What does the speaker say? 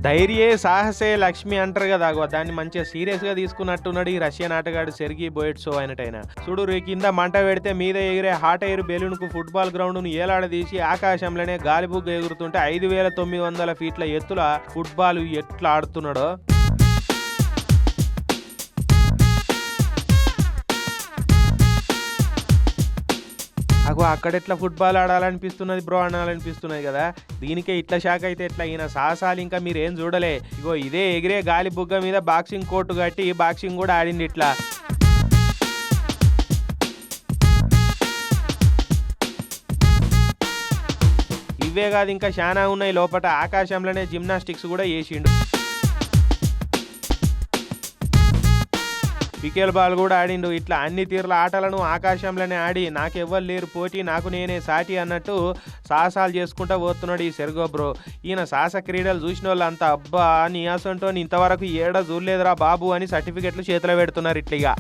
ధైర్యే సాహసే లక్ష్మి అంటారు కదా, దాన్ని మంచిగా సీరియస్ గా తీసుకున్నట్టున్నాడు ఈ రష్యన్ ఆటగాడు సెర్గీ బోయెట్సో అయినటైనా. చూడు కింద మంట పెడితే మీద ఎగిరే హాట్ ఎయిర్ బెలూన్ కు ఫుట్బాల్ గ్రౌండ్ ను ఏలాడదీసి ఆకాశంలోనే గాలిబుగ్గ ఎగురుతుంటే 5,900 ఫీట్ల ఎత్తుల ఫుట్బాల్ ఎట్లా ఆడుతున్నాడో. అక్కడెట్లా ఫుట్బాల్ ఆడాలనిపిస్తున్నది బ్రో అనాలనిపిస్తున్నది కదా. దీనికే ఇట్లా షాక్ అయితే ఎట్లా, ఈయన సాహసాలు ఇంకా మీరేం చూడలే. ఇదే ఎగిరే గాలి బుగ్గ మీద బాక్సింగ్ కోర్టు కట్టి బాక్సింగ్ కూడా ఆడింది ఇట్లా. ఇవే కాదు ఇంకా చాలా ఉన్నాయి లోపట. ఆకాశంలోనే జిమ్నాస్టిక్స్ కూడా చేసిండు. పికెల్ బాల్ కూడా ఆడిండు. ఇట్లా అన్ని తీర్ల ఆటలను ఆకాశంలోనే ఆడి నాకెవ్వరు లేరు పోటీ, నాకు నేనే సాటి అన్నట్టు సాహసాలు చేసుకుంటా పోతున్నాడు ఈ సెర్గో బ్రో. ఈయన సాహస క్రీడలు చూసిన వాళ్ళు అంతా అబ్బా నీయాసంటో ఇంతవరకు ఏడా చూడలేదురా బాబు అని సర్టిఫికెట్లు చేతిలో పెడుతున్నారు ఇట్లా.